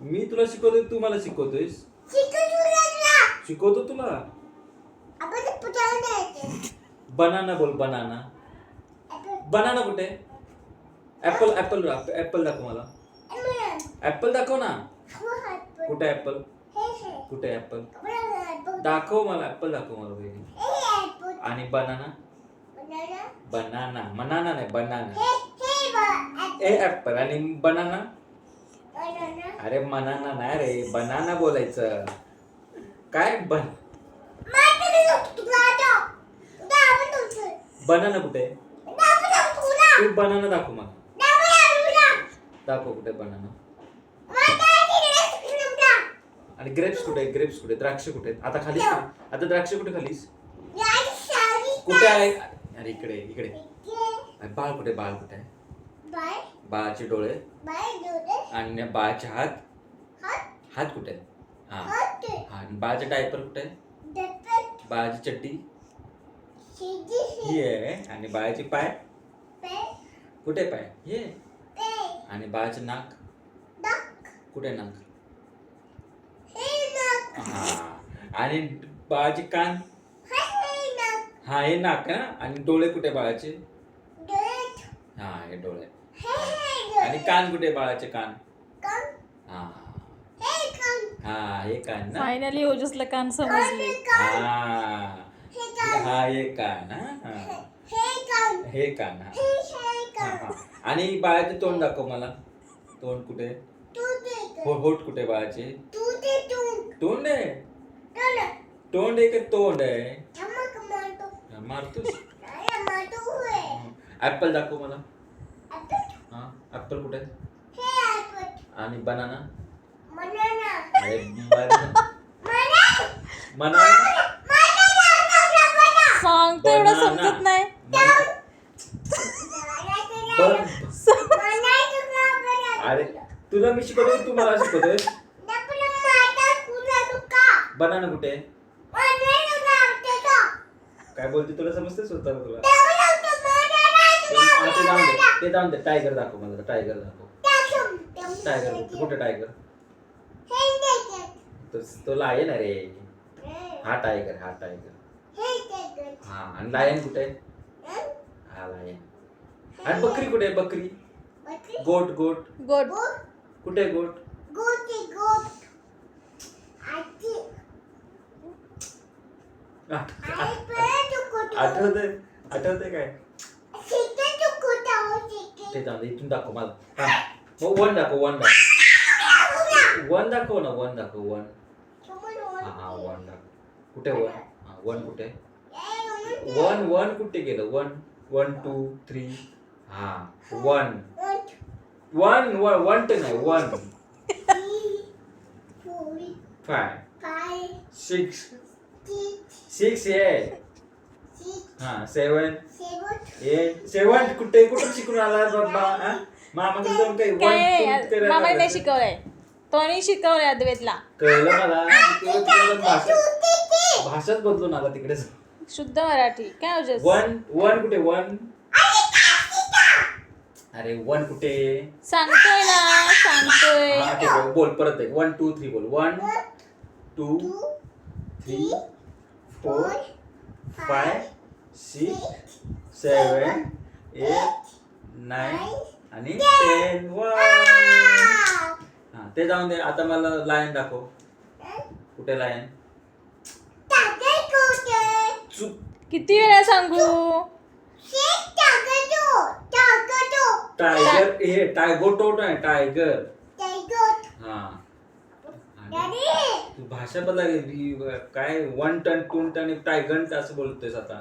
मी तुला शिकवतोय, तू मला शिकवतोयस. शिकवतो तुला. बनाना बोल, बनाना. बनाना कुठे? ऍपल, ऍपल ऍपल दाखव मला. ऍपल दाखव ना. कुठे ऍपल? कुठे ऍपल? दाखव मला, ऍपल दाखव मला पहिले. आणि बनाना? बनाना, बनाना नाही, बनाना. ऍपल आणि बनाना? अरे बनाना नाही रे, बनाना बोलायचं. काय बनाना कुठे? तू बनाना दाखव मला. दाखव कुठे बनाना. आणि ग्रेप्स कुठे? ग्रेप्स कुठे? द्राक्ष कुठे? आता खालीस ना. आता द्राक्ष कुठे खालीस? कुठे आहे? अरे इकडे, इकडे. बाळ कुठे? बाळ कुठे आहे? बाळाचे डोळे आणि बाळाचे हात. हात कुठे? हा, आणि बाळाचे डायपर कुठे? बाळाची चड्डी ही आहे. आणि बाळाचे पाय कुठे? पाय हे. आणि बाळाचे नाक कुठे? नाक. हा, आणि बाळाचे कान. हा, हे नाक. आणि डोळे कुठे बाळाचे? हा, हे डोळे. आणि कान कुठे बाळाचे? कान. हा हा, हे कान ना. फायनली ओजसला कान समजले. हा हा, हे कान. हे कान. हा. आणि बाळाचे तोंड दाखव मला. तोंड कुठे? होठ कुठे बाळाचे? तोंड आहे. तोंड आहे का तोंड आहे? मारतोस. ऍपल दाखव मला. हा, ऍपल कुठे? आणि बनाना? अरे बनाना सांग तर एवढं समजत नाही. अरे तुला मी शिकवतोय, तू मला शिकवतोय. बनाना कुठे? काय बोलते, तुला समजते स्वतः तुला? ते जाऊन दे. टायगर दाखव मला. टायगर दाखव. टायगर कुठे? टायगर तो लायन आहे रे. हा टायगर. हा टायगर. हा, आणि लायन कुठे? हा, लायन. आणि बकरी कुठे? बकरी. गोट. गोट गोड. कुठे? गोट. आठवते काय? ते जाऊ दे. इथून दाखव मला. मग वन दाखव. वन दाखव ना. वन दाखव. वन. हा, वन दाखव. कुठे वन? हा, वन कुठे? वन कुठे गेलं? वन. 1 2 3. हा, वन. वन नाही. 1 5 6 6 8. हा, 7 8. 7 कुठे? कुठून शिकून आला बाबा? मामाकडे जाऊन काही काय मामाने नाही शिकवलंय, तो नाही शिकवलंय अद्वैतला. कळलं मला. भाषाच बदलून आला तिकडे. शुद्ध मराठी. काय ओजस? वन कुठे? वन. अरे वन कुठे? सांगतोय ना, सांगतोय. हा, ठीक आहे. बोल परत एक. 1 2 3 बोल. 1 2 3 4 5 6 7 8 9 आणि 10. हा, ते जाऊन दे. आता मला लायन दाखव. कुठे लायन? किती वेळा सांगू? टायगर. हे टायगोटो नाही, टायगर. हा, तू भाषा बदलली काय? 1 टन 2 टन टायगन असं बोलतोयस आता.